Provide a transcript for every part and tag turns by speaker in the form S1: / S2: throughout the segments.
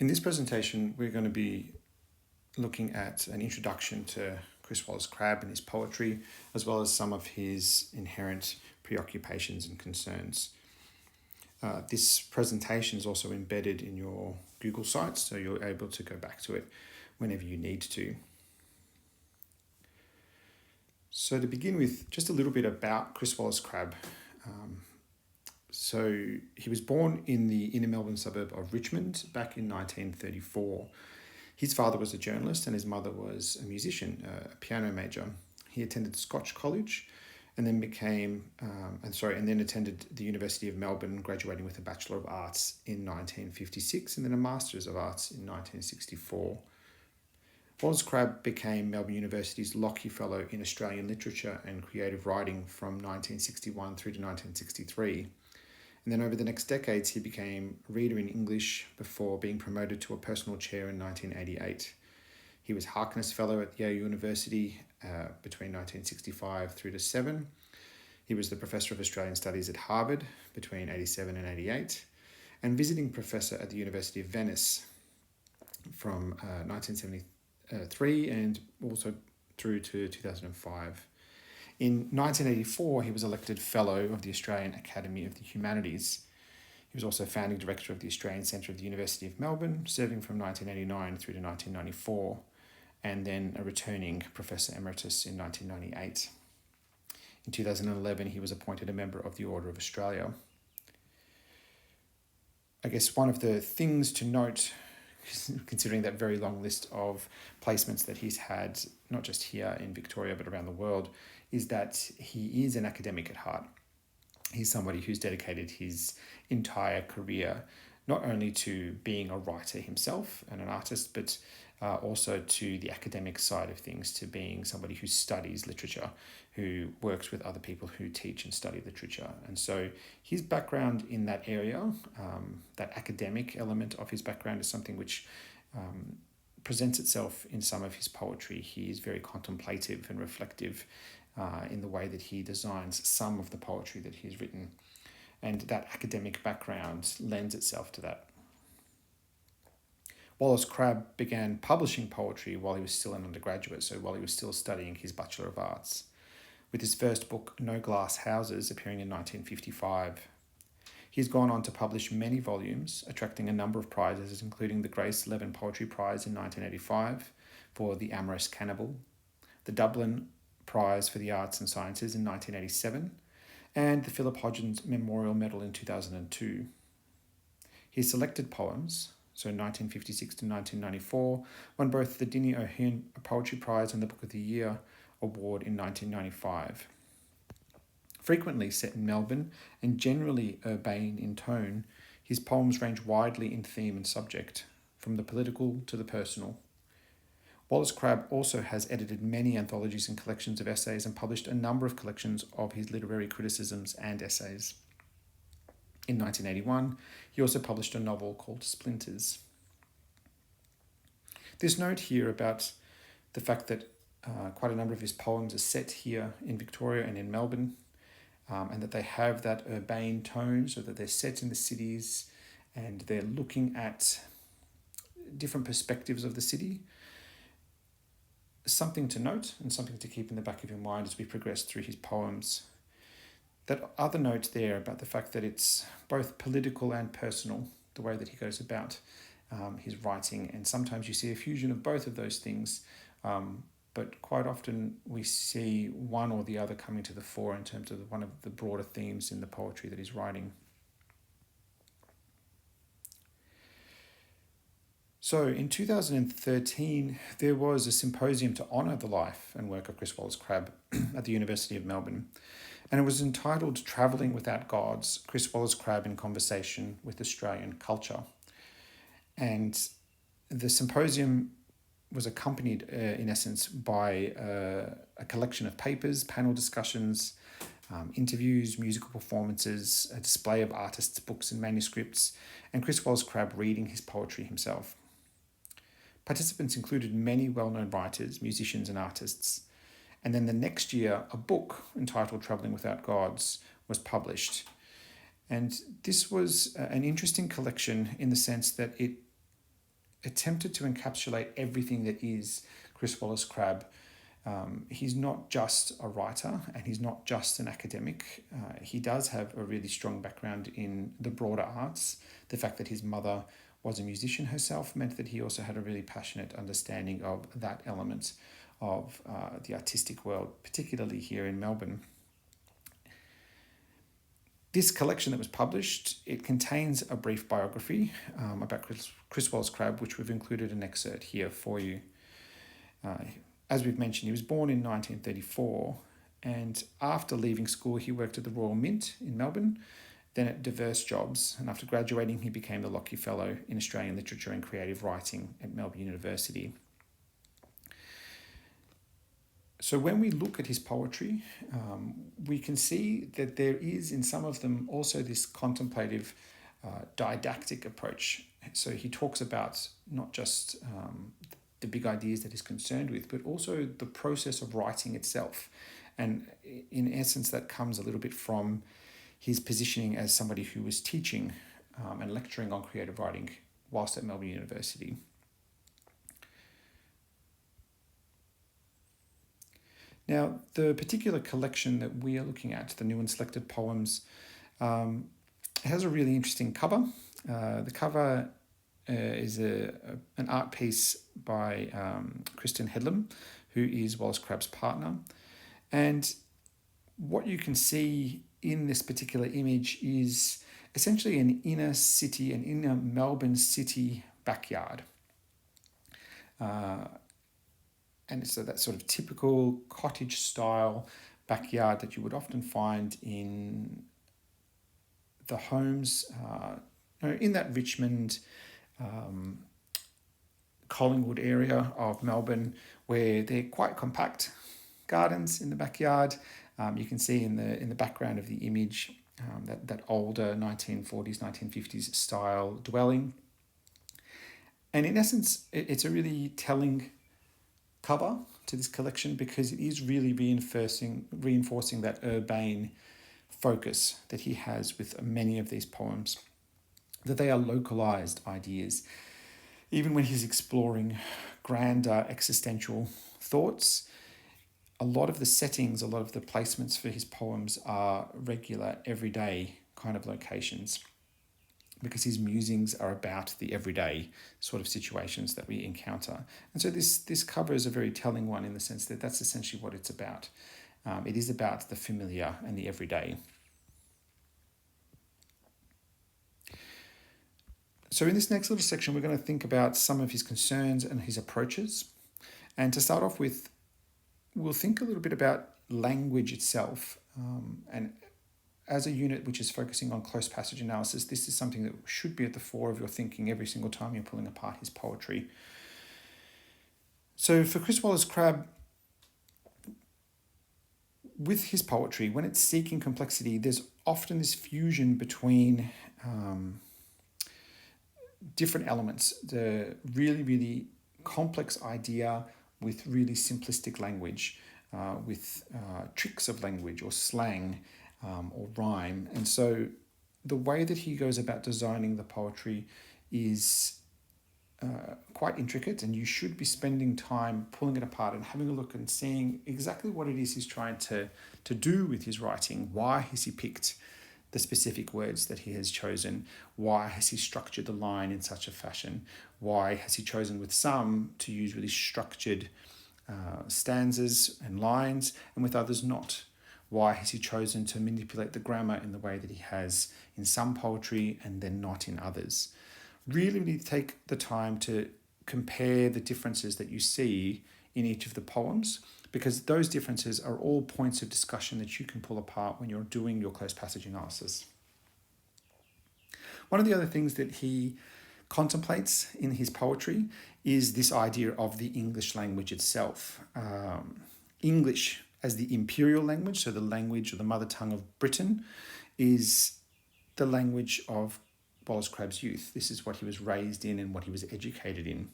S1: In this presentation, we're going to be looking at an introduction to Chris Wallace-Crabbe and his poetry, as well as some of his inherent preoccupations and concerns. This presentation is also embedded in your Google Sites, so you're able to go back to it whenever you need to. So to begin with, just a little bit about Chris Wallace-Crabbe. So he was born in the inner Melbourne suburb of Richmond back in 1934. His father was a journalist and his mother was a musician, a piano major. He attended Scotch College and then attended the University of Melbourne, graduating with a Bachelor of Arts in 1956 and then a Masters of Arts in 1964. Wallace-Crabbe became Melbourne University's Locke Fellow in Australian Literature and Creative Writing from 1961 through to 1963. And then over the next decades, he became Reader in English before being promoted to a personal chair in 1988. He was Harkness Fellow at Yale University between 1965 through to 7. He was the Professor of Australian Studies at Harvard between 87 and 88, and visiting professor at the University of Venice from 1973 and also through to 2005. In 1984, he was elected Fellow of the Australian Academy of the Humanities. He was also founding director of the Australian Centre of the University of Melbourne, serving from 1989 through to 1994, and then a returning Professor Emeritus in 1998. In 2011, he was appointed a member of the Order of Australia. I guess one of the things to note, considering that very long list of placements that he's had, not just here in Victoria but around the world, is that he is an academic at heart. He's somebody who's dedicated his entire career not only to being a writer himself and an artist, but also to the academic side of things, to being somebody who studies literature, who works with other people who teach and study literature. And so his background in that area, that academic element of his background, is something which presents itself in some of his poetry. He is very contemplative and reflective in the way that he designs some of the poetry that he's written. And that academic background lends itself to that. Wallace-Crabbe began publishing poetry while he was still an undergraduate, so while he was still studying his Bachelor of Arts, with his first book, No Glass Houses, appearing in 1955. He's gone on to publish many volumes, attracting a number of prizes, including the Grace Levin Poetry Prize in 1985 for The Amorous Cannibal, the Dublin Prize for the Arts and Sciences in 1987, and the Philip Hodgins Memorial Medal in 2002. His selected poems, so 1956 to 1994, won both the Dinnie O'Hearn Poetry Prize and the Book of the Year Award in 1995. Frequently set in Melbourne and generally urbane in tone, his poems range widely in theme and subject, from the political to the personal. Wallace-Crabbe also has edited many anthologies and collections of essays and published a number of collections of his literary criticisms and essays. In 1981, he also published a novel called Splinters. This note here about the fact that quite a number of his poems are set here in Victoria and in Melbourne, and that they have that urbane tone, so that they're set in the cities and they're looking at different perspectives of the city. Something to note and something to keep in the back of your mind as we progress through his poems. That other note there about the fact that it's both political and personal, the way that he goes about his writing, and sometimes you see a fusion of both of those things, but quite often we see one or the other coming to the fore in terms of one of the broader themes in the poetry that he's writing. So in 2013, there was a symposium to honour the life and work of Chris Wallace-Crabbe at the University of Melbourne, and it was entitled Travelling Without Gods, Chris Wallace-Crabbe in Conversation with Australian Culture. And the symposium was accompanied, in essence, by a collection of papers, panel discussions, interviews, musical performances, a display of artists' books and manuscripts, and Chris Wallace-Crabbe reading his poetry himself. Participants included many well-known writers, musicians and artists. And then the next year, a book entitled Travelling Without Gods was published. And this was an interesting collection in the sense that it attempted to encapsulate everything that is Chris Wallace-Crabbe. He's not just a writer and he's not just an academic. He does have a really strong background in the broader arts. The fact that his mother was a musician herself meant that he also had a really passionate understanding of that element of the artistic world, particularly here in Melbourne. This collection that was published, it contains a brief biography about Chris Wallace-Crabbe, which we've included an excerpt here for you. As we've mentioned, he was born in 1934, and after leaving school, he worked at the Royal Mint in Melbourne, then at diverse jobs, and after graduating, he became the Lockyer Fellow in Australian Literature and Creative Writing at Melbourne University. So when we look at his poetry, we can see that there is in some of them also this contemplative didactic approach. So he talks about not just the big ideas that he's concerned with, but also the process of writing itself. And in essence, that comes a little bit from his positioning as somebody who was teaching and lecturing on creative writing whilst at Melbourne University. Now, the particular collection that we are looking at, the New and Selected Poems, has a really interesting cover. The cover is an art piece by Kristen Headlam, who is Wallace-Crabbe's partner. And what you can see in this particular image is essentially an inner Melbourne city backyard. And so that sort of typical cottage style backyard that you would often find in the homes in that Richmond, Collingwood area of Melbourne, where they're quite compact gardens in the backyard. You can see in the background of the image that older 1940s, 1950s style dwelling. And in essence, it's a really telling cover to this collection because it is really reinforcing that urbane focus that he has with many of these poems, that they are localized ideas. Even when he's exploring grander existential thoughts, a lot of the settings, a lot of the placements for his poems are regular, everyday kind of locations, because his musings are about the everyday sort of situations that we encounter. And so this cover is a very telling one in the sense that that's essentially what it's about. It is about the familiar and the everyday. So in this next little section, we're going to think about some of his concerns and his approaches. And to start off with, we'll think a little bit about language itself. And as a unit which is focusing on close passage analysis, this is something that should be at the fore of your thinking every single time you're pulling apart his poetry. So for Chris Wallace-Crabbe, with his poetry, when it's seeking complexity, there's often this fusion between different elements, the really, really complex idea with really simplistic language, with tricks of language or slang, or rhyme. And so the way that he goes about designing the poetry is quite intricate, and you should be spending time pulling it apart and having a look and seeing exactly what it is he's trying to do with his writing. Why has he picked the specific words that he has chosen? Why has he structured the line in such a fashion? Why has he chosen with some to use really structured stanzas and lines, and with others not? Why has he chosen to manipulate the grammar in the way that he has in some poetry and then not in others? Really, really take the time to compare the differences that you see in each of the poems, because those differences are all points of discussion that you can pull apart when you're doing your close passage analysis. One of the other things that he contemplates in his poetry is this idea of the English language itself. English as the imperial language, so the language or the mother tongue of Britain, is the language of Wallace-Crabbe's youth. This is what he was raised in and what he was educated in.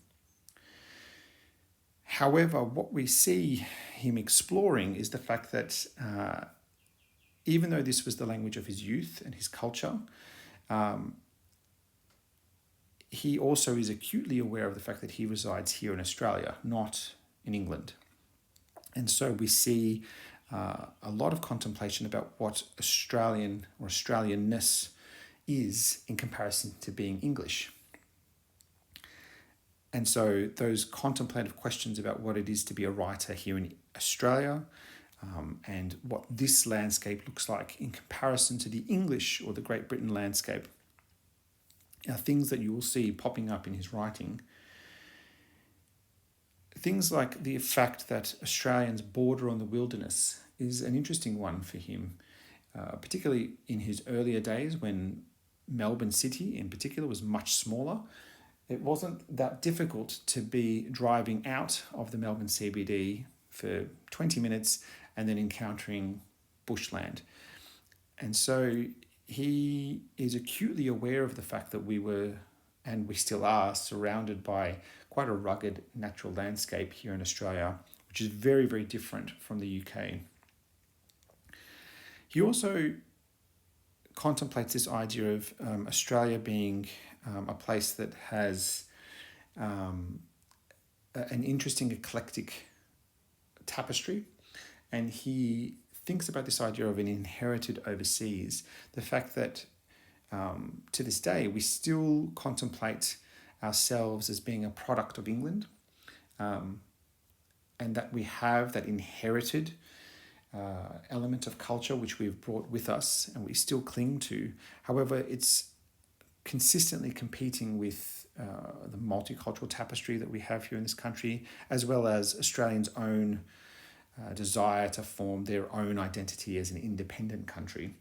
S1: However, what we see him exploring is the fact that even though this was the language of his youth and his culture, he also is acutely aware of the fact that he resides here in Australia, not in England. And so we see a lot of contemplation about what Australian or Australianness is in comparison to being English. And so those contemplative questions about what it is to be a writer here in Australia, and what this landscape looks like in comparison to the English or the Great Britain landscape, are things that you will see popping up in his writing. Things like the fact that Australians border on the wilderness is an interesting one for him, particularly in his earlier days when Melbourne City in particular was much smaller. It wasn't that difficult to be driving out of the Melbourne CBD for 20 minutes and then encountering bushland. And so he is acutely aware of the fact that we were, and we still are, surrounded by quite a rugged natural landscape here in Australia, which is very, very different from the UK. He also contemplates this idea of Australia being a place that has an interesting eclectic tapestry, and he thinks about this idea of an inherited overseas, the fact that to this day we still contemplate ourselves as being a product of England, and that we have that inherited element of culture which we've brought with us and we still cling to. However, it's consistently competing with the multicultural tapestry that we have here in this country, as well as Australians' own desire to form their own identity as an independent country.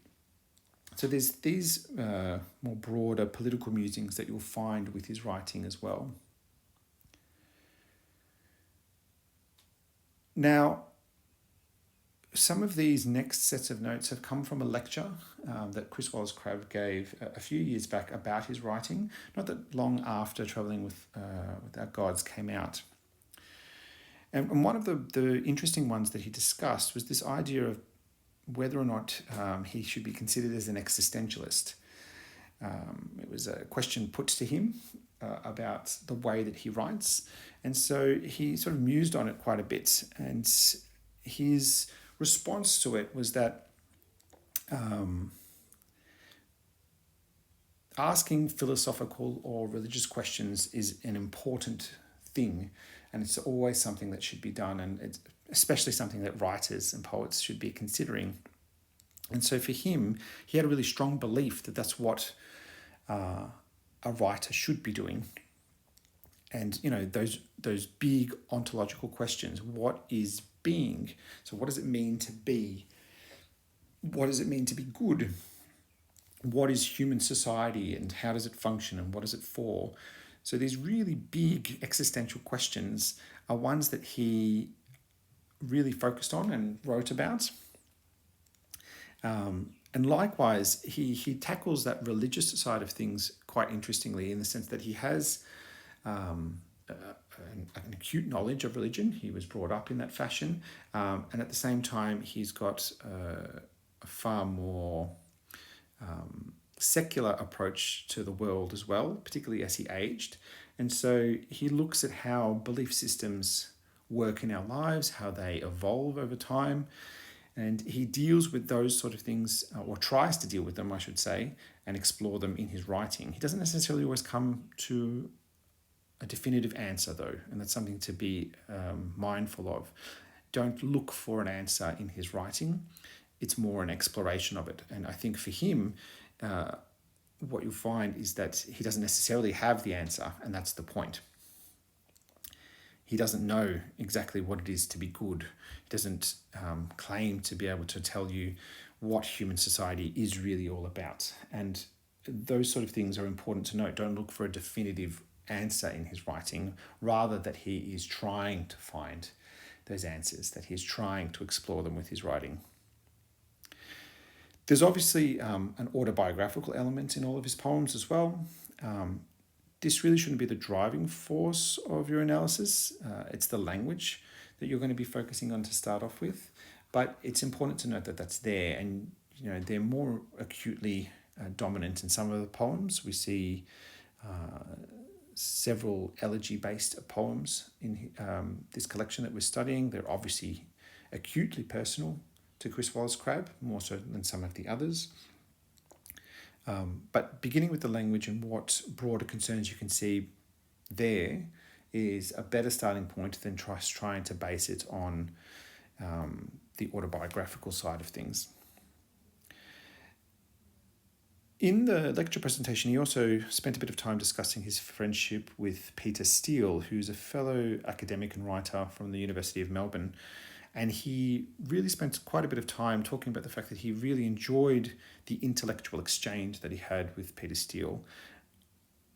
S1: So there's these more broader political musings that you'll find with his writing as well. Now, some of these next sets of notes have come from a lecture that Chris Wallace-Crabbe gave a few years back about his writing, not that long after Travelling with Our Gods came out. And one of the interesting ones that he discussed was this idea of whether or not he should be considered as an existentialist. It was a question put to him about the way that he writes. And so he sort of mused on it quite a bit. And his response to it was that asking philosophical or religious questions is an important thing, and it's always something that should be done, and it's especially something that writers and poets should be considering. And so for him, he had a really strong belief that that's what a writer should be doing. And, you know, those big ontological questions: what is being? So what does it mean to be? What does it mean to be good? What is human society, and how does it function, and what is it for? So these really big existential questions are ones that he really focused on and wrote about. And likewise, he tackles that religious side of things quite interestingly, in the sense that he has an acute knowledge of religion. He was brought up in that fashion. And at the same time, he's got a far more secular approach to the world as well, particularly as he aged. And so he looks at how belief systems work in our lives, how they evolve over time. And he deals with those sort of things, or tries to deal with them, I should say, and explore them in his writing. He doesn't necessarily always come to a definitive answer, though, and that's something to be mindful of. Don't look for an answer in his writing. It's more an exploration of it. And I think for him, what you'll find is that he doesn't necessarily have the answer, and that's the point. He doesn't know exactly what it is to be good. He doesn't claim to be able to tell you what human society is really all about. And those sort of things are important to note. Don't look for a definitive answer in his writing, rather that he is trying to find those answers, that he's trying to explore them with his writing. There's obviously an autobiographical element in all of his poems as well. This really shouldn't be the driving force of your analysis. It's the language that you're going to be focusing on to start off with. But it's important to note that that's there, and you know they're more acutely dominant in some of the poems. We see several elegy-based poems in this collection that we're studying. They're obviously acutely personal to Chris Wallace-Crabbe, more so than some of the others. But beginning with the language and what broader concerns you can see there is a better starting point than trying to base it on the autobiographical side of things. In the lecture presentation, he also spent a bit of time discussing his friendship with Peter Steele, who's a fellow academic and writer from the University of Melbourne. And he really spent quite a bit of time talking about the fact that he really enjoyed the intellectual exchange that he had with Peter Steele,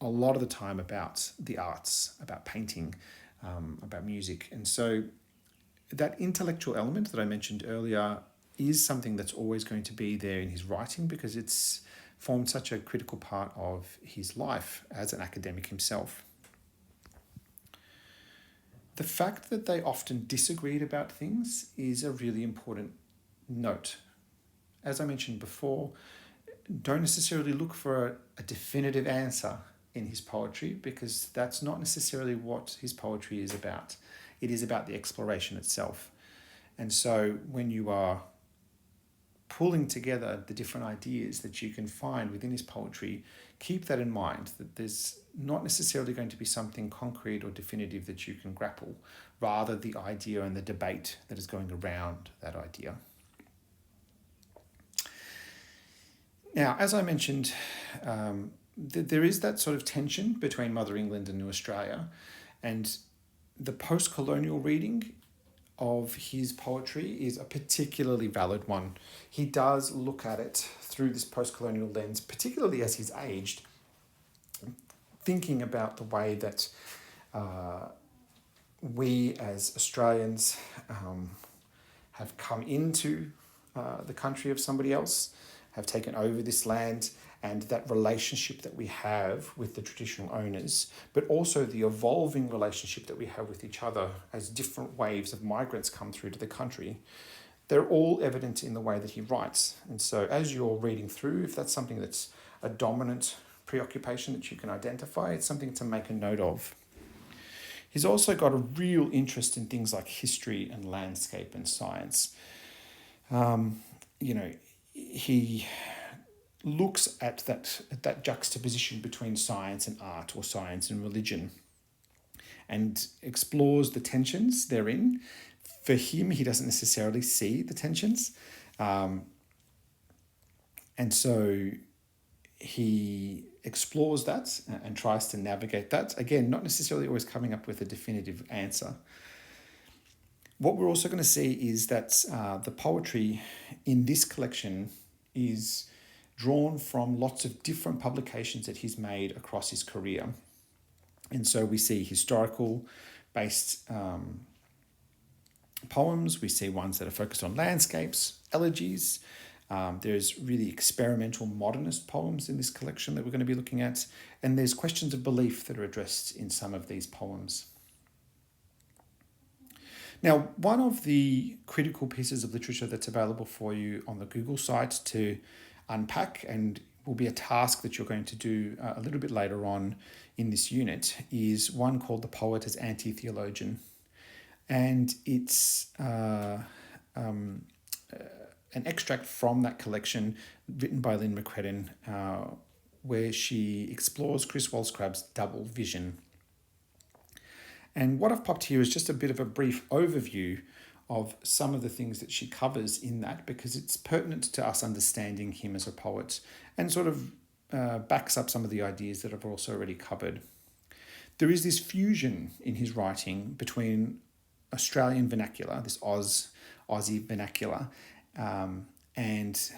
S1: a lot of the time about the arts, about painting, about music. And so that intellectual element that I mentioned earlier is something that's always going to be there in his writing because it's formed such a critical part of his life as an academic himself. The fact that they often disagreed about things is a really important note. As I mentioned before, don't necessarily look for a definitive answer in his poetry because that's not necessarily what his poetry is about. It is about the exploration itself. And so when you are pulling together the different ideas that you can find within his poetry, keep that in mind, that there's not necessarily going to be something concrete or definitive that you can grapple, rather the idea and the debate that is going around that idea. Now, as I mentioned, there is that sort of tension between Mother England and New Australia, and the post-colonial reading of his poetry is a particularly valid one. He does look at it through this post-colonial lens, particularly as he's aged, thinking about the way that we as Australians have come into the country of somebody else, have taken over this land, and that relationship that we have with the traditional owners, but also the evolving relationship that we have with each other as different waves of migrants come through to the country. They're all evident in the way that he writes. And so as you're reading through, if that's something that's a dominant preoccupation that you can identify, it's something to make a note of. He's also got a real interest in things like history and landscape and science. He looks at that juxtaposition between science and art, or science and religion, and explores the tensions therein. For him, he doesn't necessarily see the tensions. And so he explores that and tries to navigate that. Again, not necessarily always coming up with a definitive answer. What we're also going to see is that the poetry in this collection is drawn from lots of different publications that he's made across his career. And so we see historical-based poems, we see ones that are focused on landscapes, elegies. There's really experimental modernist poems in this collection that we're going to be looking at, and there's questions of belief that are addressed in some of these poems. Now, one of the critical pieces of literature that's available for you on the Google site to unpack, and will be a task that you're going to do a little bit later on in this unit, is one called The Poet as Antitheologian. And it's an extract from that collection written by Lynn McCredden, where she explores Chris Wallace-Crabbe's double vision. And what I've popped here is just a bit of a brief overview of some of the things that she covers in that, because it's pertinent to us understanding him as a poet and sort of backs up some of the ideas that I've also already covered. There is this fusion in his writing between Australian vernacular, this Aussie vernacular, and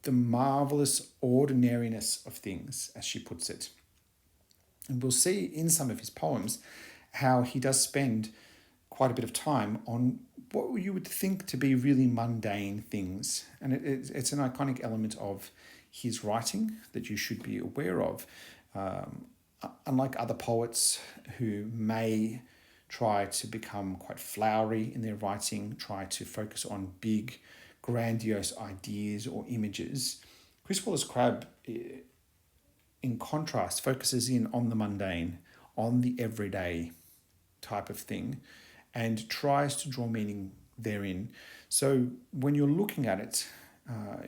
S1: the marvellous ordinariness of things, as she puts it. And we'll see in some of his poems how he does spend quite a bit of time on what you would think to be really mundane things. And it's an iconic element of his writing that you should be aware of. Unlike other poets who may try to become quite flowery in their writing, try to focus on big, grandiose ideas or images, Chris Wallace-Crabbe in contrast, focuses in on the mundane, on the everyday type of thing, and tries to draw meaning therein. So when you're looking at it,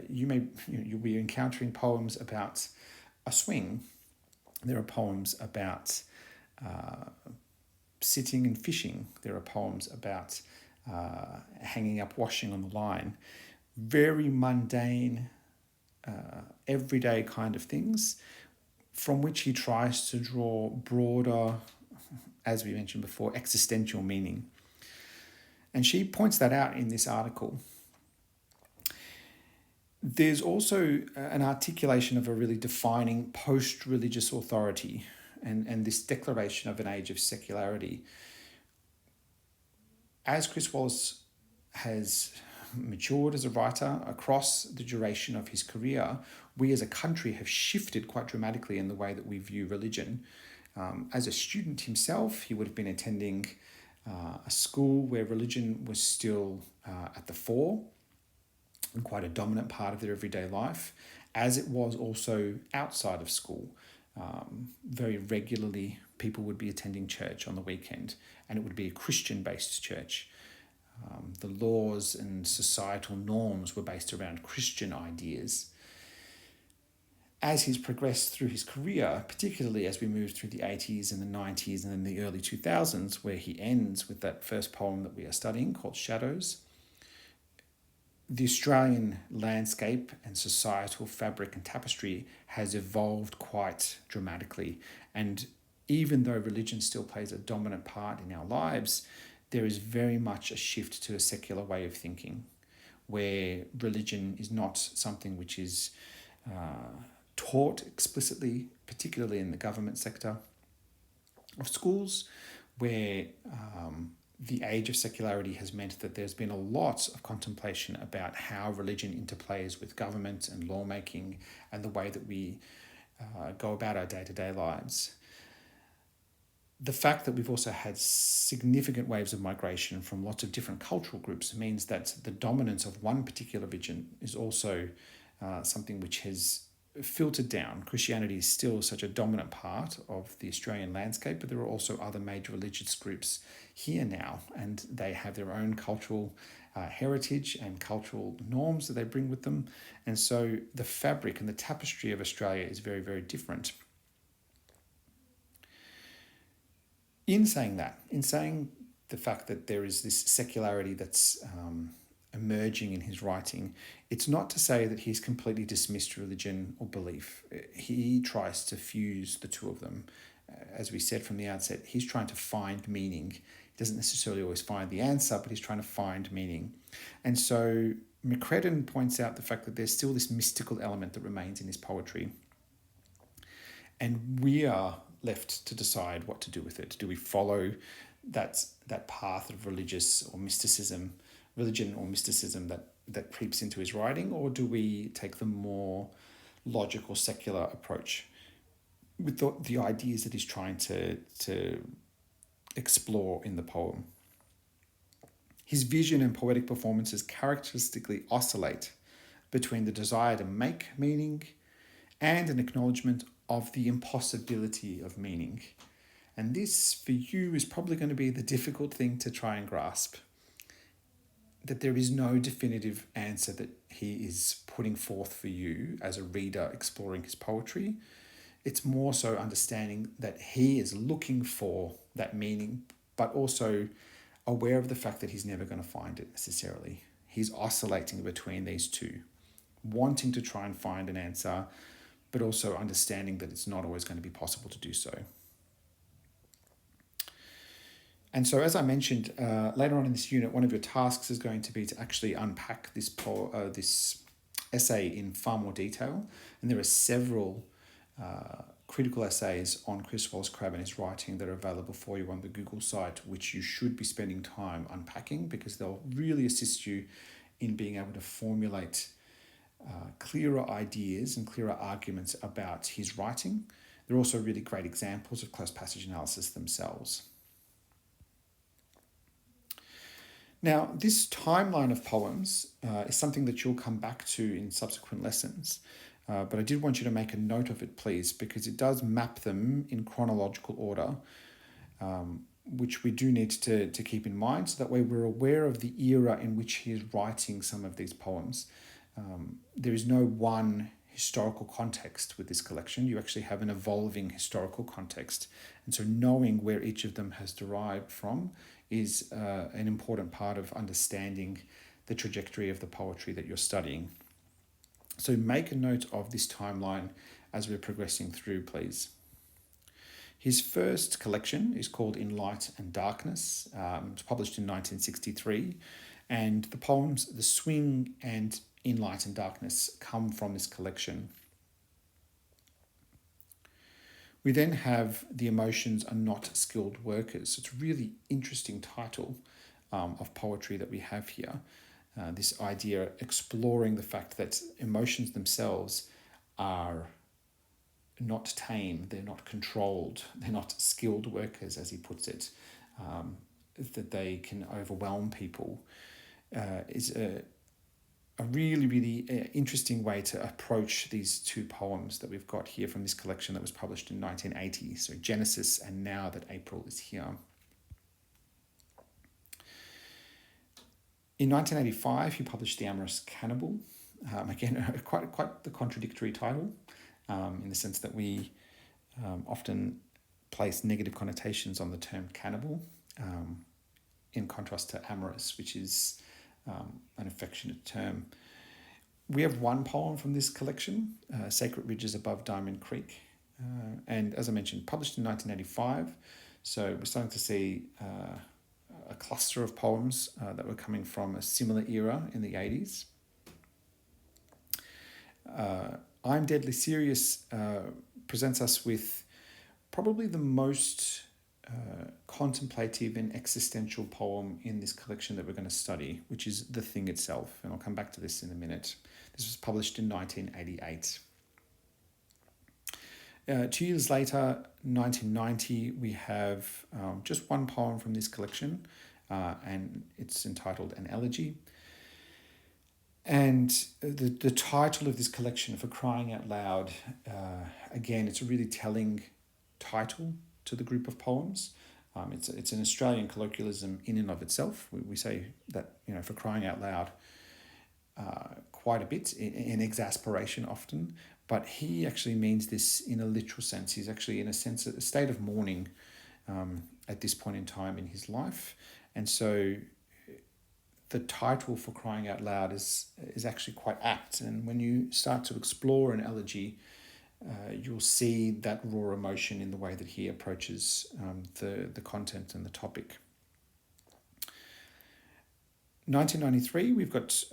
S1: you'll be encountering poems about a swing. There are poems about sitting and fishing. There are poems about hanging up washing on the line. Very mundane, everyday kind of things, from which he tries to draw broader, as we mentioned before, existential meaning. And she points that out in this article. There's also an articulation of a really defining post-religious authority and this declaration of an age of secularity. As Chris Wallace has matured as a writer across the duration of his career, we as a country have shifted quite dramatically in the way that we view religion. As a student himself, he would have been attending a school where religion was still at the fore and quite a dominant part of their everyday life, as it was also outside of school. Very regularly, people would be attending church on the weekend, and it would be a Christian-based church. The laws and societal norms were based around Christian ideas. As he's progressed through his career, particularly as we move through the 80s and the 90s and then the early 2000s, where he ends with that first poem that we are studying called Shadows, the Australian landscape and societal fabric and tapestry has evolved quite dramatically. And even though religion still plays a dominant part in our lives, there is very much a shift to a secular way of thinking, where religion is not something which is taught explicitly, particularly in the government sector of schools, where the age of secularity has meant that there's been a lot of contemplation about how religion interplays with government and lawmaking and the way that we go about our day-to-day lives. The fact that we've also had significant waves of migration from lots of different cultural groups means that the dominance of one particular religion is also something which has filtered down. Christianity is still such a dominant part of the Australian landscape, but there are also other major religious groups here now, and they have their own cultural heritage and cultural norms that they bring with them. And so the fabric and the tapestry of Australia is very, very different. In saying the fact that there is this secularity that's emerging in his writing, it's not to say that he's completely dismissed religion or belief. He tries to fuse the two of them. As we said from the outset, he's trying to find meaning. He doesn't necessarily always find the answer, but he's trying to find meaning. And so McCredden points out the fact that there's still this mystical element that remains in his poetry. And we are left to decide what to do with it. Do we follow that path of religion or mysticism that creeps into his writing, or do we take the more logical, secular approach with the ideas that he's trying to explore in the poem? His vision and poetic performances characteristically oscillate between the desire to make meaning and an acknowledgement of the impossibility of meaning. And this, for you, is probably going to be the difficult thing to try and grasp. That there is no definitive answer that he is putting forth for you as a reader exploring his poetry. It's more so understanding that he is looking for that meaning, but also aware of the fact that he's never going to find it necessarily. He's oscillating between these two, wanting to try and find an answer, but also understanding that it's not always going to be possible to do so. And so, as I mentioned, later on in this unit, one of your tasks is going to be to actually unpack this essay in far more detail. And there are several critical essays on Chris Wallace-Crabbe and his writing that are available for you on the Google site, which you should be spending time unpacking, because they'll really assist you in being able to formulate clearer ideas and clearer arguments about his writing. They're also really great examples of close passage analysis themselves. Now, this timeline of poems is something that you'll come back to in subsequent lessons. but I did want you to make a note of it, please, because it does map them in chronological order, which we do need to keep in mind, so that way we're aware of the era in which he is writing some of these poems. There is no one historical context with this collection. You actually have an evolving historical context. And so knowing where each of them has derived from is an important part of understanding the trajectory of the poetry that you're studying. So make a note of this timeline as we're progressing through, please. His first collection is called In Light and Darkness. It was published in 1963, and the poems The Swing and In Light and Darkness come from this collection. We then have The Emotions Are Not Skilled Workers. So it's a really interesting title of poetry that we have here. This idea exploring the fact that emotions themselves are not tame, they're not controlled, they're not skilled workers, as he puts it, that they can overwhelm people, is a really, really interesting way to approach these two poems that we've got here from this collection that was published in 1980. So Genesis and Now That April Is Here. In 1985, he published The Amorous Cannibal. Again, quite the contradictory title, in the sense that we often place negative connotations on the term cannibal, in contrast to amorous, which is an affectionate term. We have one poem from this collection, Sacred Ridges Above Diamond Creek, and as I mentioned, published in 1985. So we're starting to see a cluster of poems that were coming from a similar era in the 80s. I'm Deadly Serious presents us with probably the most contemplative and existential poem in this collection that we're going to study, which is The Thing Itself, and I'll come back to this in a minute. This was published in 1988. 2 years later, 1990, we have just one poem from this collection, and it's entitled An Elegy. And the title of this collection, For Crying Out Loud, again, it's a really telling title to the group of poems. It's an Australian colloquialism in and of itself. We say that, for crying out loud quite a bit, in exasperation often, but he actually means this in a literal sense. He's actually, in a sense, a state of mourning at this point in time in his life. And so the title For Crying Out Loud is actually quite apt. And when you start to explore an elegy, you'll see that raw emotion in the way that he approaches the content and the topic. 1993, we've got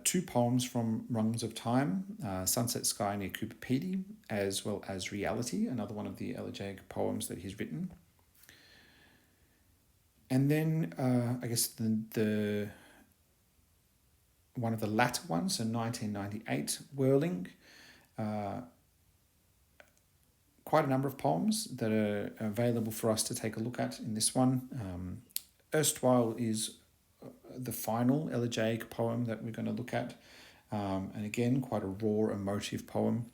S1: two poems from Rungs of Time, Sunset Sky near Cooper Pedy, as well as Reality, another one of the elegiac poems that he's written. And then I guess the one of the latter ones, so 1998, Whirling, quite a number of poems that are available for us to take a look at in this one. Erstwhile is the final elegiac poem that we're going to look at, and again, quite a raw, emotive poem.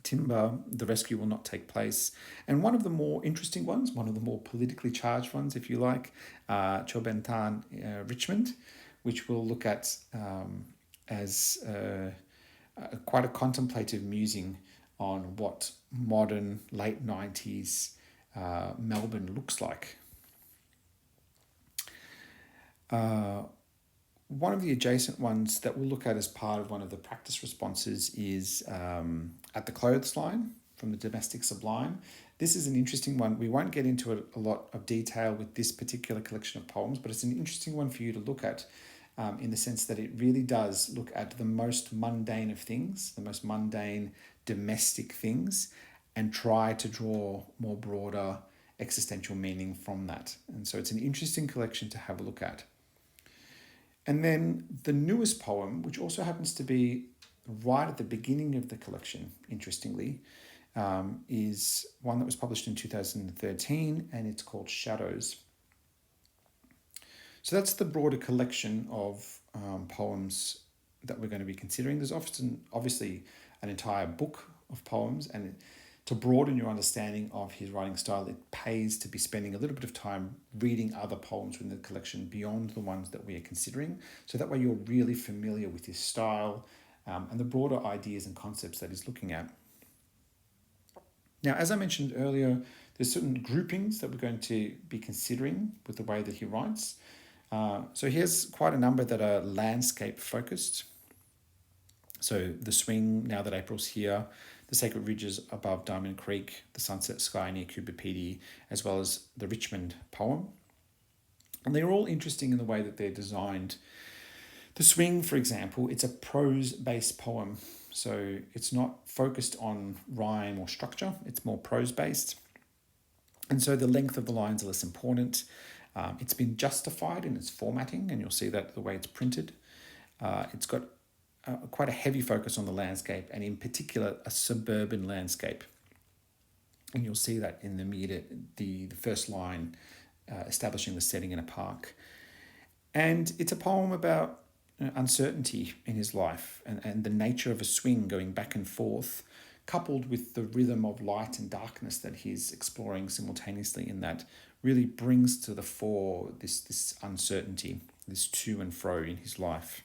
S1: Timber, The Rescue Will Not Take Place, and one of the more interesting ones, one of the more politically charged ones, if you like, Chobentan Richmond, which we'll look at as quite a contemplative musing on what modern late 90s Melbourne looks like. One of the adjacent ones that we'll look at as part of one of the practice responses is At the Clothesline from the Domestic Sublime. This is an interesting one. We won't get into a lot of detail with this particular collection of poems, but it's an interesting one for you to look at in the sense that it really does look at the most mundane of things, the most mundane domestic things, and try to draw more broader existential meaning from that. And so it's an interesting collection to have a look at. And then the newest poem, which also happens to be right at the beginning of the collection, interestingly, is one that was published in 2013, and it's called Shadows. So that's the broader collection of poems that we're going to be considering. There's often, obviously, an entire book of poems. And to broaden your understanding of his writing style, it pays to be spending a little bit of time reading other poems within the collection beyond the ones that we are considering. So that way you're really familiar with his style and the broader ideas and concepts that he's looking at. Now, as I mentioned earlier, there's certain groupings that we're going to be considering with the way that he writes. So here's quite a number that are landscape focused. So the swing, Now That April's Here, the Sacred Ridges Above Diamond Creek, the Sunset Sky Near Coober Pedy, as well as the Richmond poem. And they're all interesting in the way that they're designed. The swing, for example, it's a prose-based poem. So it's not focused on rhyme or structure, it's more prose-based. And so the length of the lines are less important. It's been justified in its formatting, and you'll see that the way it's printed. It's got quite a heavy focus on the landscape, and in particular, a suburban landscape. And you'll see that in the first line, establishing the setting in a park. And it's a poem about uncertainty in his life and the nature of a swing going back and forth, coupled with the rhythm of light and darkness that he's exploring simultaneously in that, really brings to the fore this uncertainty, this to and fro in his life.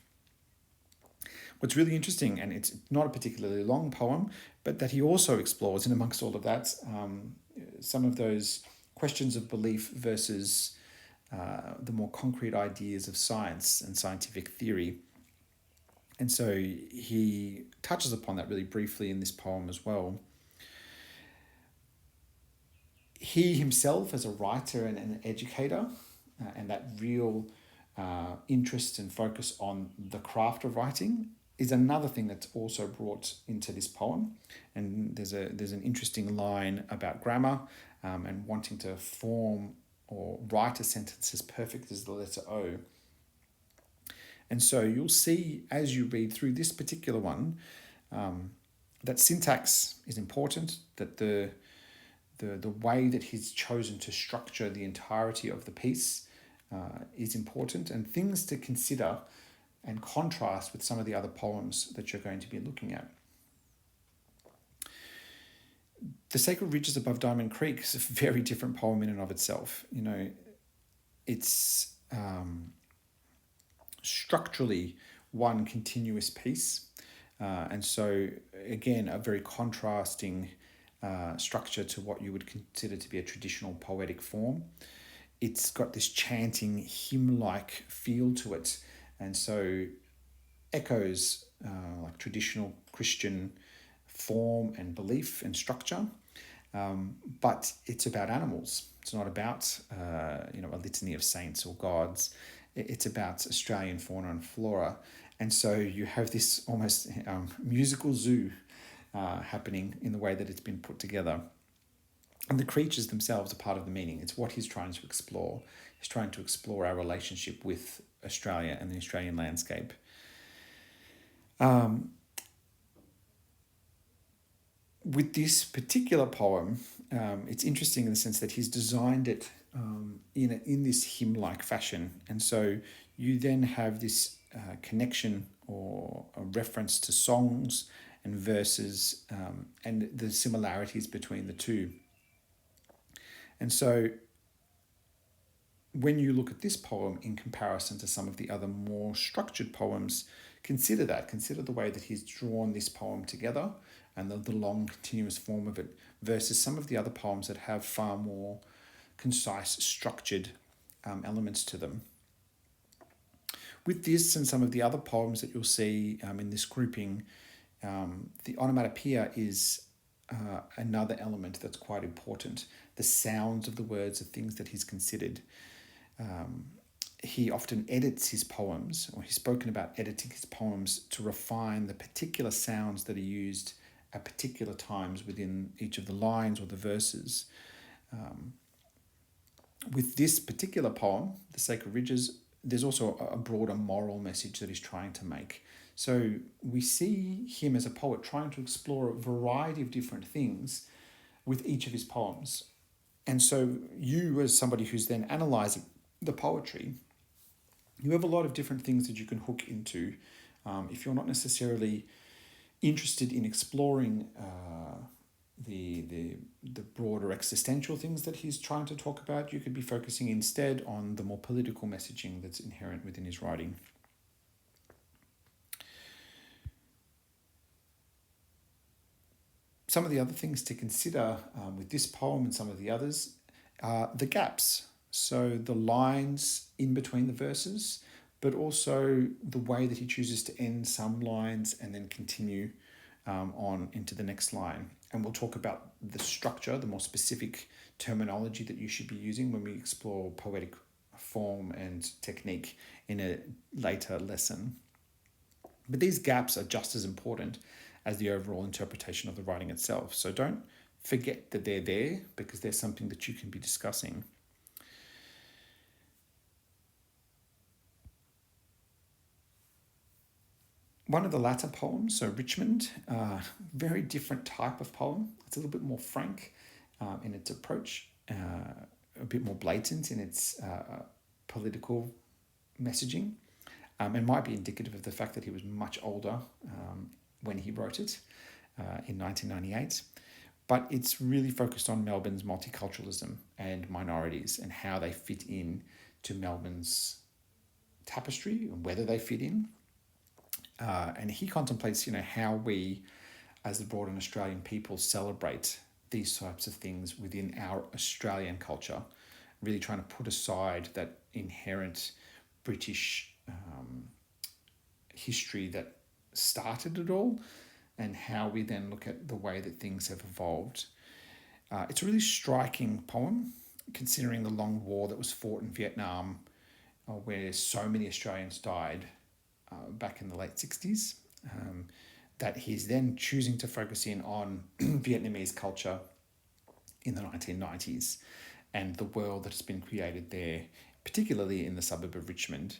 S1: What's really interesting, and it's not a particularly long poem, but that he also explores, in amongst all of that, some of those questions of belief versus the more concrete ideas of science and scientific theory. And so he touches upon that really briefly in this poem as well. He himself, as a writer and an educator, and that real interest and focus on the craft of writing is another thing that's also brought into this poem. And there's an interesting line about grammar and wanting to form or write a sentence as perfect as the letter O. And so you'll see as you read through this particular one that syntax is important, that the way that he's chosen to structure the entirety of the piece is important, and things to consider and contrast with some of the other poems that you're going to be looking at. The Sacred Ridges Above Diamond Creek is a very different poem in and of itself. You know, it's structurally one continuous piece. And so, again, a very contrasting structure to what you would consider to be a traditional poetic form. It's got this chanting, hymn-like feel to it. And so echoes like traditional Christian form and belief and structure, but it's about animals. It's not about a litany of saints or gods. It's about Australian fauna and flora, and so you have this almost musical zoo happening in the way that it's been put together. And the creatures themselves are part of the meaning. It's what he's trying to explore. He's trying to explore our relationship with Australia and the Australian landscape. With this particular poem, it's interesting in the sense that he's designed it in this hymn-like fashion. And so you then have this connection or a reference to songs and verses and the similarities between the two. And so when you look at this poem in comparison to some of the other more structured poems, consider the way that he's drawn this poem together and the long continuous form of it versus some of the other poems that have far more concise, structured elements to them. With this and some of the other poems that you'll see in this grouping, the onomatopoeia is another element that's quite important. The sounds of the words are things that he's considered. He often edits his poems, or he's spoken about editing his poems to refine the particular sounds that are used at particular times within each of the lines or the verses. With this particular poem, The Sacred Ridges, there's also a broader moral message that he's trying to make. So we see him as a poet trying to explore a variety of different things with each of his poems. And so you, as somebody who's then analysing the poetry, you have a lot of different things that you can hook into. If you're not necessarily interested in exploring the broader existential things that he's trying to talk about, you could be focusing instead on the more political messaging that's inherent within his writing. Some of the other things to consider with this poem and some of the others are the gaps. So the lines in between the verses, but also the way that he chooses to end some lines and then continue on into the next line. And we'll talk about the structure, the more specific terminology that you should be using when we explore poetic form and technique in a later lesson. But these gaps are just as important as the overall interpretation of the writing itself. So don't forget that they're there, because there's something that you can be discussing. One of the latter poems, so Richmond, very different type of poem. It's a little bit more frank in its approach, a bit more blatant in its political messaging, and might be indicative of the fact that he was much older when he wrote it in 1998. But it's really focused on Melbourne's multiculturalism and minorities and how they fit in to Melbourne's tapestry and whether they fit in. And he contemplates, how we, as the broader Australian people, celebrate these types of things within our Australian culture, really trying to put aside that inherent British history that started it all, and how we then look at the way that things have evolved. It's a really striking poem, considering the long war that was fought in Vietnam, where so many Australians died back in the late 60s, that he's then choosing to focus in on Vietnamese culture in the 1990s and the world that has been created there, particularly in the suburb of Richmond.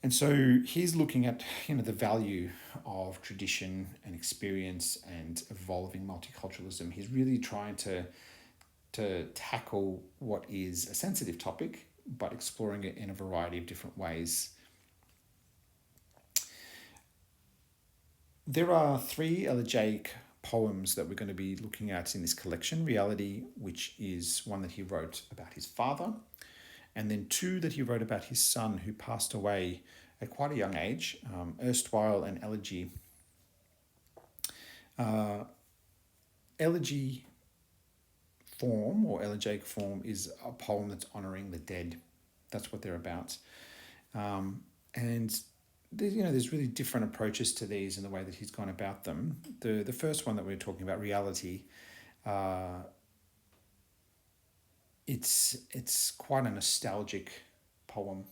S1: And so he's looking at, the value of tradition and experience and evolving multiculturalism. He's really trying to tackle what is a sensitive topic, but exploring it in a variety of different ways. There are 3 elegiac poems that we're going to be looking at in this collection. Reality, which is one that he wrote about his father, and then 2 that he wrote about his son, who passed away at quite a young age, Erstwhile and Elegy. Elegy form, or elegiac form, is a poem that's honouring the dead. That's what they're about. And there's really different approaches to these in the way that he's gone about them. The first one that we're talking about, Reality, it's quite a nostalgic poem,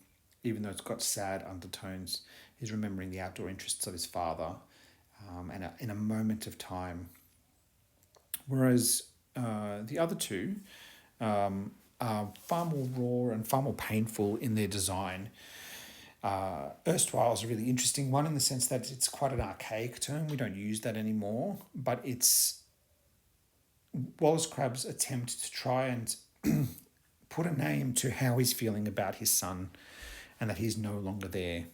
S1: even though it's got sad undertones. He's remembering the outdoor interests of his father, and in a moment of time. Whereas the other 2 are far more raw and far more painful in their design. Erstwhile is a really interesting one in the sense that it's quite an archaic term. We don't use that anymore, but it's WallaceCrabbe's attempt to try and put a name to how he's feeling about his son and that he's no longer there.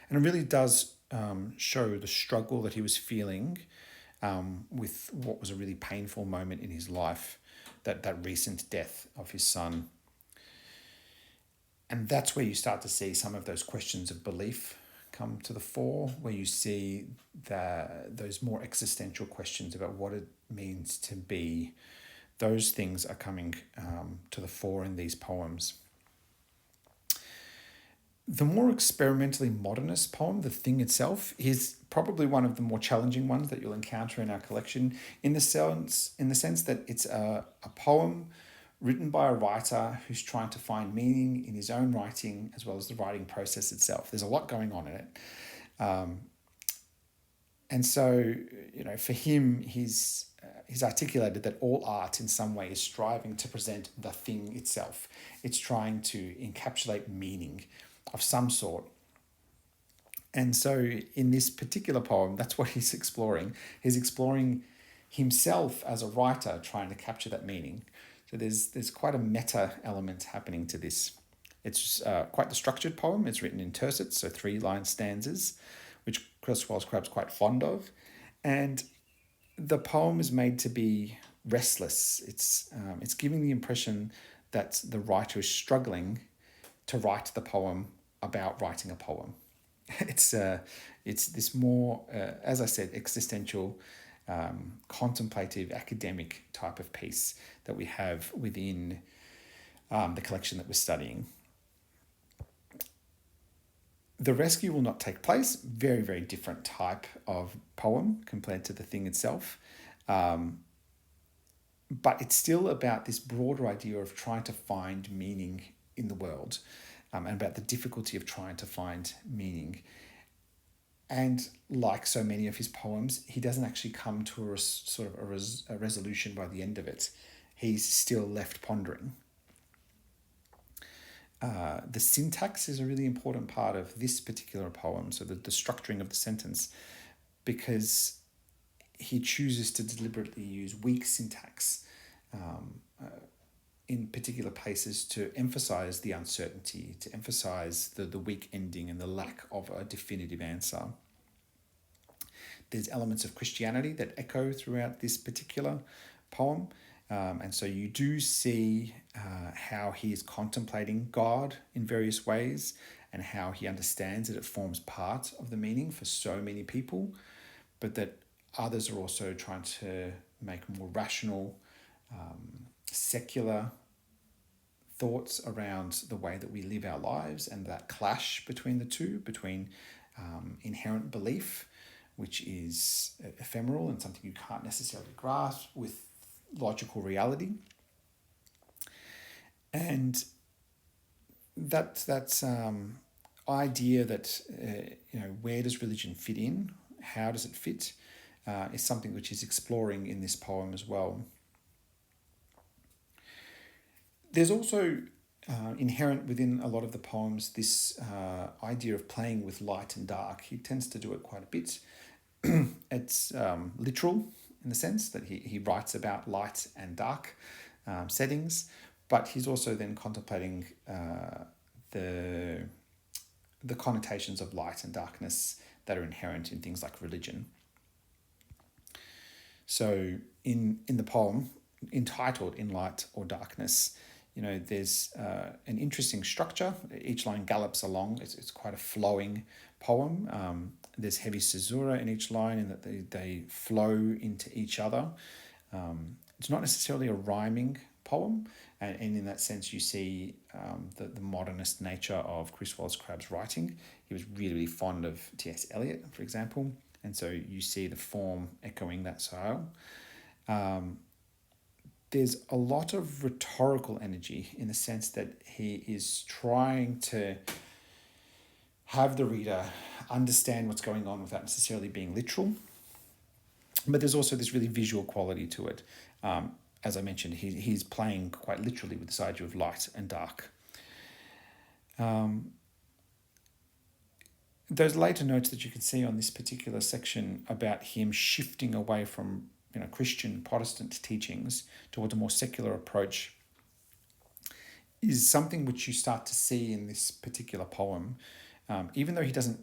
S1: And it really does show the struggle that he was feeling with what was a really painful moment in his life, that recent death of his son. And that's where you start to see some of those questions of belief come to the fore, where you see those more existential questions about what it means to be. Those things are coming to the fore in these poems. The more experimentally modernist poem, The Thing Itself, is probably one of the more challenging ones that you'll encounter in our collection, in the sense that it's a poem written by a writer who's trying to find meaning in his own writing as well as the writing process itself. There's a lot going on in it. And so, for him, he's articulated that all art in some way is striving to present the thing itself. It's trying to encapsulate meaning of some sort. And so in this particular poem, that's what he's exploring. He's exploring himself as a writer, trying to capture that meaning. So there's quite a meta element happening to this. It's quite the structured poem. It's written in tercets, so 3-line stanzas, which Chris Wallace-Crabbe's quite fond of. And the poem is made to be restless. It's giving the impression that the writer is struggling to write the poem about writing a poem. It's this more, as I said, existential, contemplative, academic type of piece that we have within the collection that we're studying. The rescue will not take place. Very, very different type of poem compared to the thing itself. But it's still about this broader idea of trying to find meaning in the world, and about the difficulty of trying to find meaning. And like so many of his poems, he doesn't actually come to a resolution by the end of it. He's still left pondering. The syntax is a really important part of this particular poem, so the structuring of the sentence, because he chooses to deliberately use weak syntax in particular places to emphasize the uncertainty, to emphasize the weak ending and the lack of a definitive answer. There's elements of Christianity that echo throughout this particular poem. And so you do see how he is contemplating God in various ways and how he understands that it forms part of the meaning for so many people, but that others are also trying to make more rational, secular thoughts around the way that we live our lives, and that clash between the two, between inherent belief, which is ephemeral and something you can't necessarily grasp, with logical reality. And that's idea that where does religion fit in, how does it fit, is something which is exploring in this poem as well. There's also inherent within a lot of the poems this idea of playing with light and dark. He tends to do it quite a bit. It's literal in the sense that he writes about light and dark settings, but he's also then contemplating the connotations of light and darkness that are inherent in things like religion. So in the poem entitled In Light or Darkness, there's an interesting structure. Each line gallops along. It's quite a flowing poem. There's heavy caesura in each line in that they flow into each other. It's not necessarily a rhyming poem, and in that sense you see the modernist nature of Chris Wallace-Crabbe's writing. He was really, really fond of T.S. Eliot, for example, and so you see the form echoing that style. There's a lot of rhetorical energy in the sense that he is trying to have the reader understand what's going on without necessarily being literal. But there's also this really visual quality to it. As I mentioned, he's playing quite literally with this idea of light and dark. Those later notes that you can see on this particular section about him shifting away from Christian Protestant teachings towards a more secular approach is something which you start to see in this particular poem. Even though he doesn't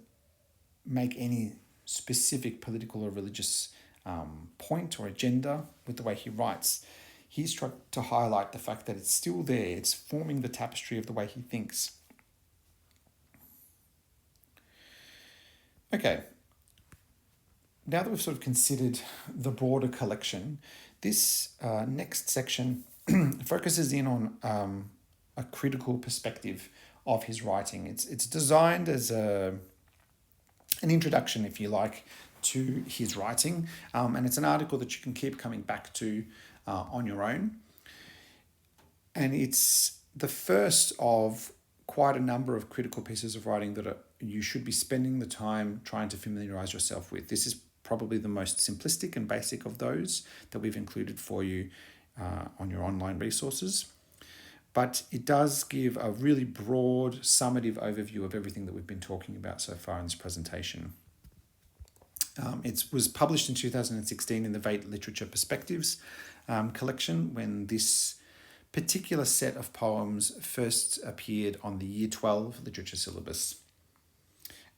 S1: make any specific political or religious point or agenda with the way he writes, he's tried to highlight the fact that it's still there. It's forming the tapestry of the way he thinks. Okay. Now that we've sort of considered the broader collection, this next section focuses in on a critical perspective of his writing. It's designed as an introduction, if you like, to his writing, and it's an article that you can keep coming back to on your own. And it's the first of quite a number of critical pieces of writing that you should be spending the time trying to familiarize yourself with. This is probably the most simplistic and basic of those that we've included for you on your online resources. But it does give a really broad, summative overview of everything that we've been talking about so far in this presentation. It was published in 2016 in the Veit Literature Perspectives collection, when this particular set of poems first appeared on the Year 12 literature syllabus.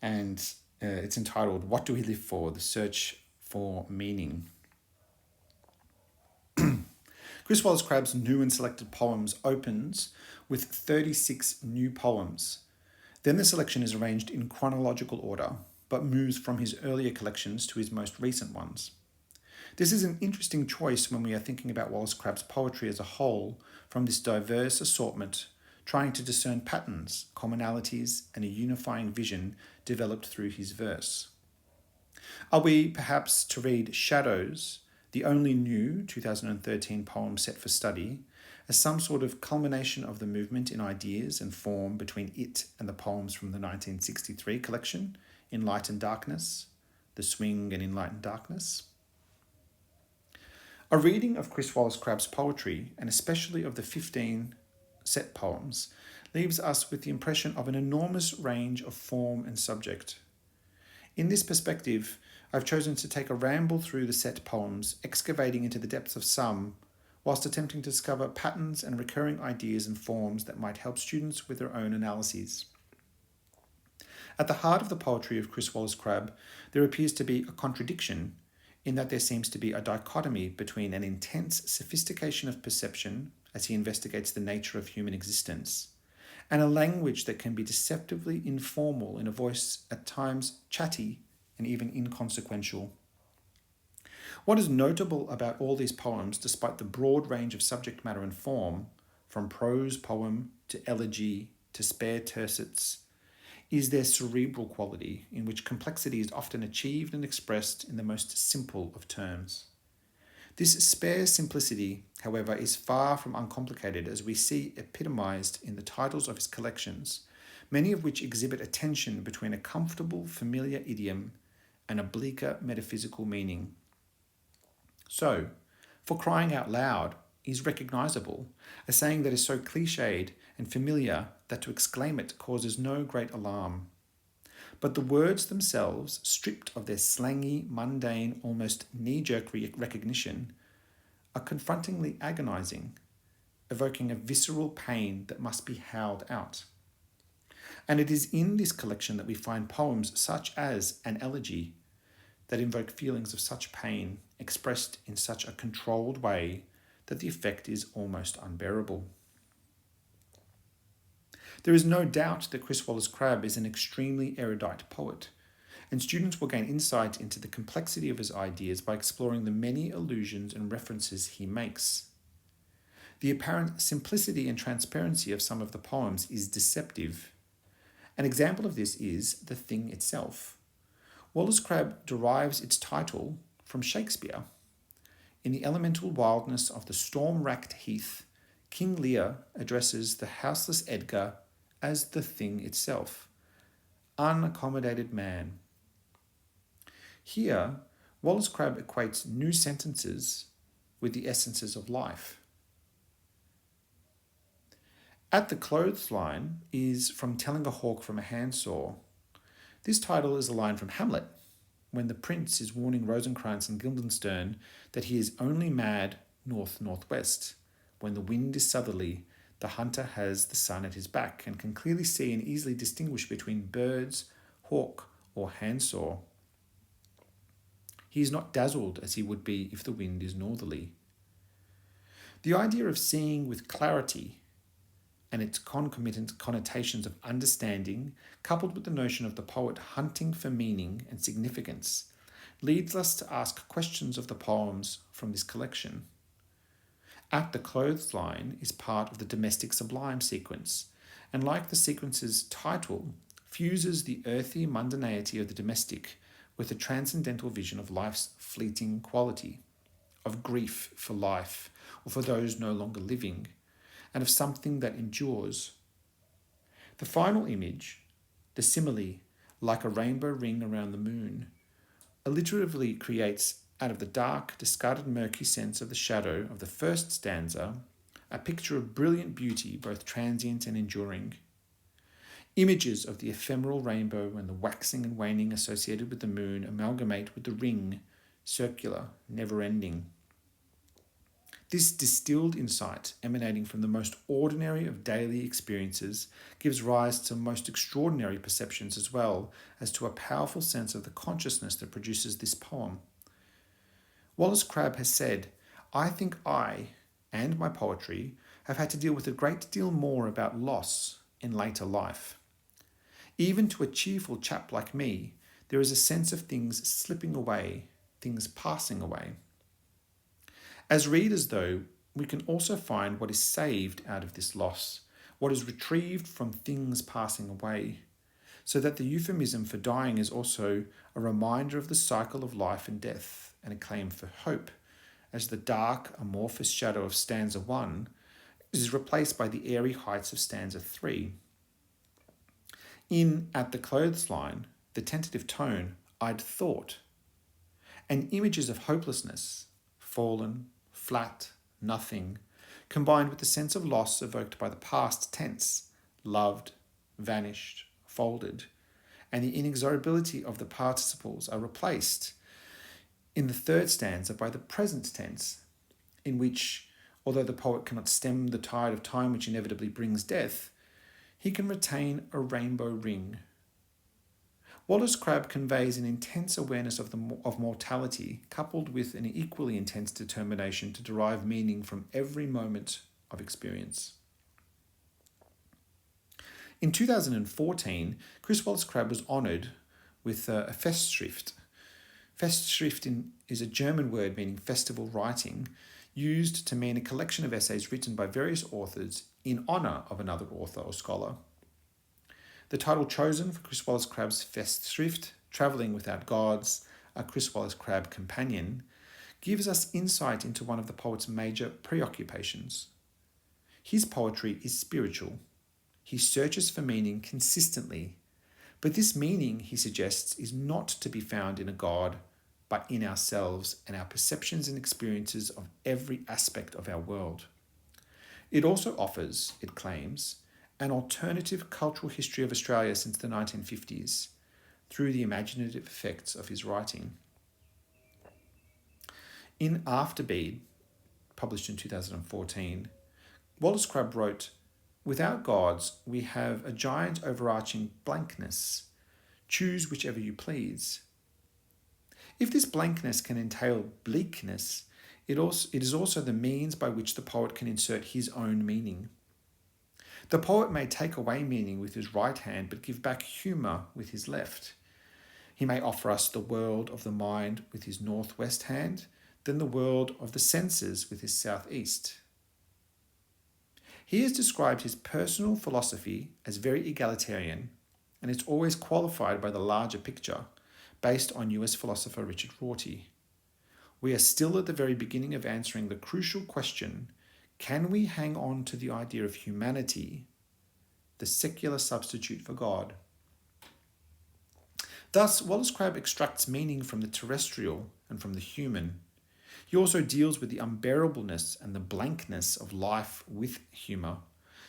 S1: And It's entitled, What Do We Live For? The Search for Meaning. Chris Wallace-Crabbe's new and selected poems opens with 36 new poems. Then the selection is arranged in chronological order, but moves from his earlier collections to his most recent ones. This is an interesting choice when we are thinking about Wallace-Crabbe's poetry as a whole from this diverse assortment, trying to discern patterns, commonalities, and a unifying vision developed through his verse. Are we perhaps to read Shadows, the only new 2013 poem set for study, as some sort of culmination of the movement in ideas and form between it and the poems from the 1963 collection, In Light and Darkness, The Swing and In Light and Darkness? A reading of Chris Wallace-Crabbe's poetry, and especially of the 15 set poems, leaves us with the impression of an enormous range of form and subject. In this perspective, I've chosen to take a ramble through the set poems, excavating into the depths of some, whilst attempting to discover patterns and recurring ideas and forms that might help students with their own analyses. At the heart of the poetry of Chris Wallace-Crabbe, there appears to be a contradiction in that there seems to be a dichotomy between an intense sophistication of perception as he investigates the nature of human existence, and a language that can be deceptively informal in a voice at times chatty and even inconsequential. What is notable about all these poems, despite the broad range of subject matter and form, from prose poem to elegy to spare tercets, is their cerebral quality, in which complexity is often achieved and expressed in the most simple of terms. This spare simplicity, however, is far from uncomplicated, as we see epitomized in the titles of his collections, many of which exhibit a tension between a comfortable, familiar idiom and a bleaker metaphysical meaning. So, for crying out loud is recognizable, a saying that is so cliched and familiar that to exclaim it causes no great alarm. But the words themselves, stripped of their slangy, mundane, almost knee-jerk recognition, are confrontingly agonizing, evoking a visceral pain that must be howled out. And it is in this collection that we find poems such as An Elegy that invoke feelings of such pain, expressed in such a controlled way that the effect is almost unbearable. There is no doubt that Chris Wallace-Crabbe is an extremely erudite poet, and students will gain insight into the complexity of his ideas by exploring the many allusions and references he makes. The apparent simplicity and transparency of some of the poems is deceptive. An example of this is The Thing Itself. Wallace-Crabbe derives its title from Shakespeare. In the elemental wildness of the storm-racked heath, King Lear addresses the houseless Edgar as the thing itself, unaccommodated man. Here, Wallace-Crabbe equates new sentences with the essences of life. At the Clothesline is From Telling a Hawk from a Handsaw. This title is a line from Hamlet, when the prince is warning Rosencrantz and Guildenstern that he is only mad north-northwest. When the wind is southerly, the hunter has the sun at his back and can clearly see and easily distinguish between birds, hawk, or handsaw. He is not dazzled as he would be if the wind is northerly. The idea of seeing with clarity and its concomitant connotations of understanding, coupled with the notion of the poet hunting for meaning and significance, leads us to ask questions of the poems from this collection. At the Clothesline is part of the domestic sublime sequence, and like the sequence's title, fuses the earthy mundanity of the domestic with a transcendental vision of life's fleeting quality, of grief for life or for those no longer living, and of something that endures. The final image, the simile, like a rainbow ring around the moon, alliteratively creates out of the dark, discarded murky sense of the shadow of the first stanza, a picture of brilliant beauty, both transient and enduring. Images of the ephemeral rainbow and the waxing and waning associated with the moon amalgamate with the ring, circular, never-ending. This distilled insight, emanating from the most ordinary of daily experiences, gives rise to most extraordinary perceptions as well as to a powerful sense of the consciousness that produces this poem. Wallace-Crabbe has said, "I think I, and my poetry, have had to deal with a great deal more about loss in later life. Even to a cheerful chap like me, there is a sense of things slipping away, things passing away." As readers, though, we can also find what is saved out of this loss, what is retrieved from things passing away, so that the euphemism for dying is also a reminder of the cycle of life and death and a claim for hope, as the dark, amorphous shadow of stanza 1 is replaced by the airy heights of stanza 3. In At the Clothesline, the tentative tone, "I'd thought," and images of hopelessness, fallen, flat, nothing, combined with the sense of loss evoked by the past tense, loved, vanished, folded, and the inexorability of the participles are replaced in the third stanza by the present tense, in which, although the poet cannot stem the tide of time which inevitably brings death, he can retain a rainbow ring. Wallace-Crabbe conveys an intense awareness of mortality, coupled with an equally intense determination to derive meaning from every moment of experience. In 2014, Chris Wallace-Crabbe was honoured with a Festschrift. Festschrift is a German word meaning festival writing, used to mean a collection of essays written by various authors in honour of another author or scholar. The title chosen for Chris Wallace-Crabbe's Festschrift, Travelling Without Gods, a Chris Wallace-Crabbe Companion, gives us insight into one of the poet's major preoccupations. His poetry is spiritual. He searches for meaning consistently, but this meaning, he suggests, is not to be found in a God, but in ourselves and our perceptions and experiences of every aspect of our world. It also offers, it claims, an alternative cultural history of Australia since the 1950s, through the imaginative effects of his writing. In Afterbeat, published in 2014, Wallace-Crabbe wrote, "Without gods, we have a giant overarching blankness. Choose whichever you please." If this blankness can entail bleakness, it is also the means by which the poet can insert his own meaning. The poet may take away meaning with his right hand, but give back humour with his left. He may offer us the world of the mind with his northwest hand, then the world of the senses with his southeast. He has described his personal philosophy as very egalitarian, and it's always qualified by the larger picture, based on US philosopher Richard Rorty. We are still at the very beginning of answering the crucial question, can we hang on to the idea of humanity, the secular substitute for God? Thus, Wallace-Crabbe extracts meaning from the terrestrial and from the human. He also deals with the unbearableness and the blankness of life with humour,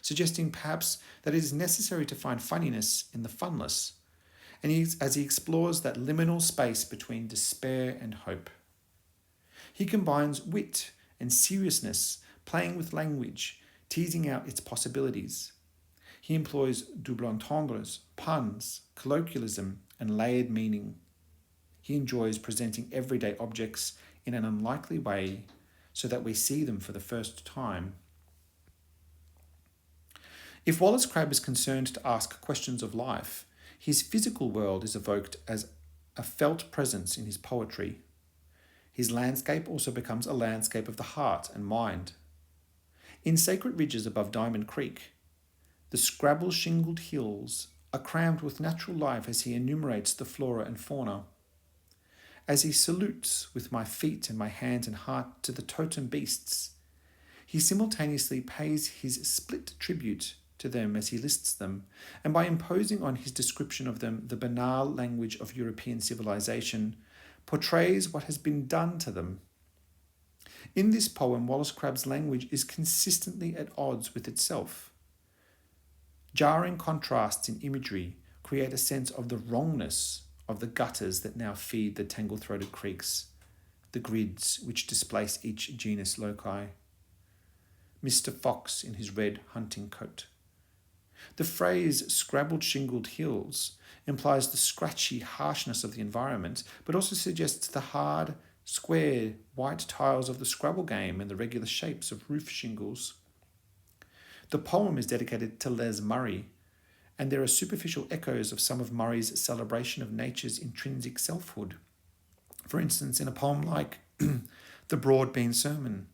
S1: suggesting perhaps that it is necessary to find funniness in the funless, and as he explores that liminal space between despair and hope. He combines wit and seriousness, playing with language, teasing out its possibilities. He employs double entendres, puns, colloquialism, and layered meaning. He enjoys presenting everyday objects in an unlikely way so that we see them for the first time. If Wallace-Crabbe is concerned to ask questions of life, his physical world is evoked as a felt presence in his poetry. His landscape also becomes a landscape of the heart and mind. In Sacred Ridges above Diamond Creek, the scrabble-shingled hills are crammed with natural life as he enumerates the flora and fauna. As he salutes with my feet and my hands and heart to the totem beasts, he simultaneously pays his split tribute to them as he lists them, and by imposing on his description of them the banal language of European civilization, portrays what has been done to them. In this poem, Wallace-Crabbe's language is consistently at odds with itself. Jarring contrasts in imagery create a sense of the wrongness of the gutters that now feed the tangle-throated creeks, the grids which displace each genus loci. Mr. Fox in his red hunting coat. The phrase scrabbled shingled hills implies the scratchy harshness of the environment, but also suggests the hard, square, white tiles of the Scrabble game and the regular shapes of roof shingles. The poem is dedicated to Les Murray, and there are superficial echoes of some of Murray's celebration of nature's intrinsic selfhood. For instance, in a poem like The Broadbean Sermon.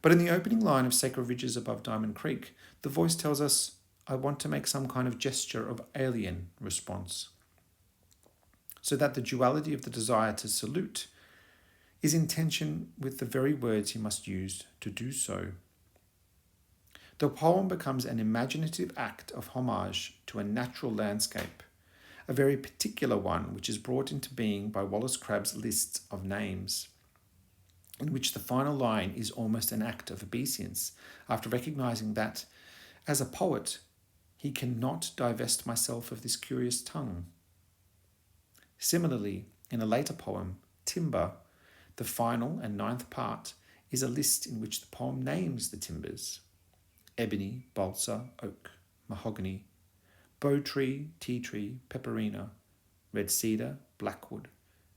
S1: But in the opening line of Sacred Ridges Above Diamond Creek, the voice tells us, I want to make some kind of gesture of alien response. So that the duality of the desire to salute is in tension with the very words he must use to do so. The poem becomes an imaginative act of homage to a natural landscape, a very particular one which is brought into being by WallaceCrabbe's list of names, in which the final line is almost an act of obeisance, after recognizing that, as a poet, he cannot divest myself of this curious tongue. Similarly, in a later poem, Timber, the final and 9th part is a list in which the poem names the timbers: ebony, balsa, oak, mahogany, bow tree, tea tree, pepperina, red cedar, blackwood,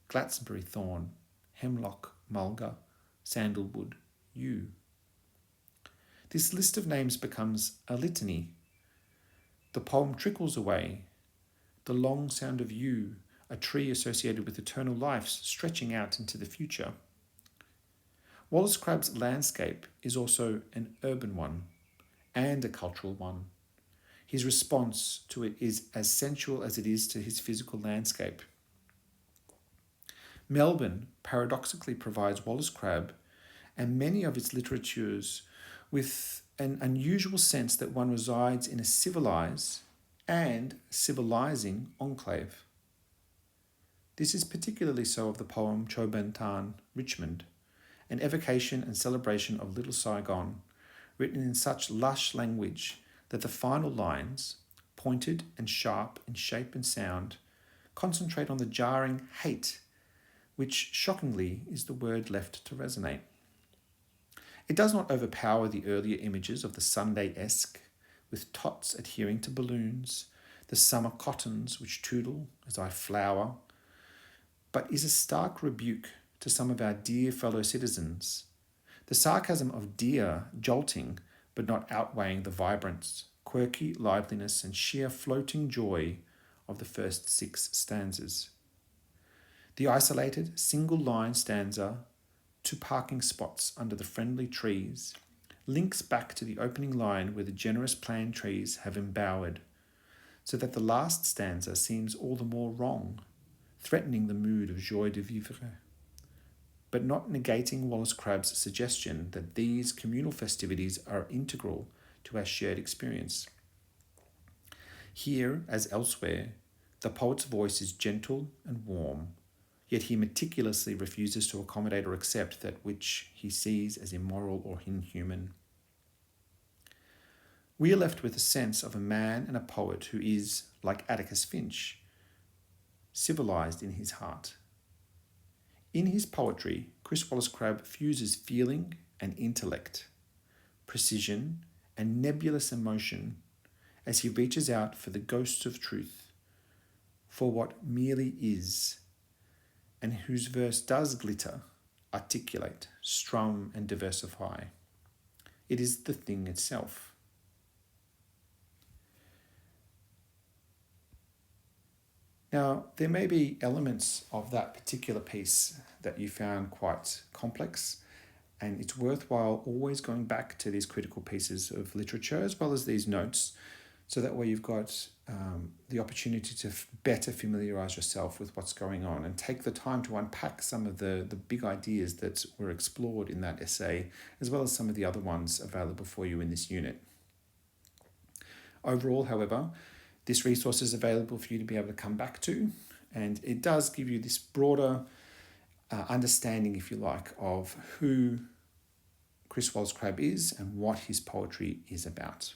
S1: glatsbury thorn, hemlock, mulga, sandalwood, yew. This list of names becomes a litany. The poem trickles away, the long sound of yew, a tree associated with eternal life stretching out into the future. WallaceCrabbe's landscape is also an urban one and a cultural one. His response to it is as sensual as it is to his physical landscape. Melbourne paradoxically provides WallaceCrabbe and many of its literatures with an unusual sense that one resides in a civilized and civilizing enclave. This is particularly so of the poem Chobantan, Richmond, an evocation and celebration of Little Saigon, written in such lush language that the final lines, pointed and sharp in shape and sound, concentrate on the jarring hate, which shockingly is the word left to resonate. It does not overpower the earlier images of the Sunday-esque, with tots adhering to balloons, the summer cottons which tootle as I flower, but is a stark rebuke to some of our dear fellow citizens. The sarcasm of dear jolting, but not outweighing the vibrance, quirky liveliness and sheer floating joy of the first 6 stanzas. The isolated single-line stanza, to parking spots under the friendly trees, links back to the opening line where the generous plane trees have embowered, so that the last stanza seems all the more wrong, threatening the mood of joie de vivre, but not negating WallaceCrabbe's suggestion that these communal festivities are integral to our shared experience. Here, as elsewhere, the poet's voice is gentle and warm, yet he meticulously refuses to accommodate or accept that which he sees as immoral or inhuman. We are left with a sense of a man and a poet who is, like Atticus Finch, civilized in his heart. In his poetry, Chris Wallace-Crabbe fuses feeling and intellect, precision and nebulous emotion as he reaches out for the ghosts of truth, for what merely is, and whose verse does glitter, articulate, strum and diversify. It is the thing itself. Now, there may be elements of that particular piece that you found quite complex, and it's worthwhile always going back to these critical pieces of literature as well as these notes, so that way you've got the opportunity to better familiarise yourself with what's going on and take the time to unpack some of the big ideas that were explored in that essay, as well as some of the other ones available for you in this unit. Overall, however, this resource is available for you to be able to come back to, and it does give you this broader understanding, if you like, of who Chris Wallace-Crabbe is and what his poetry is about.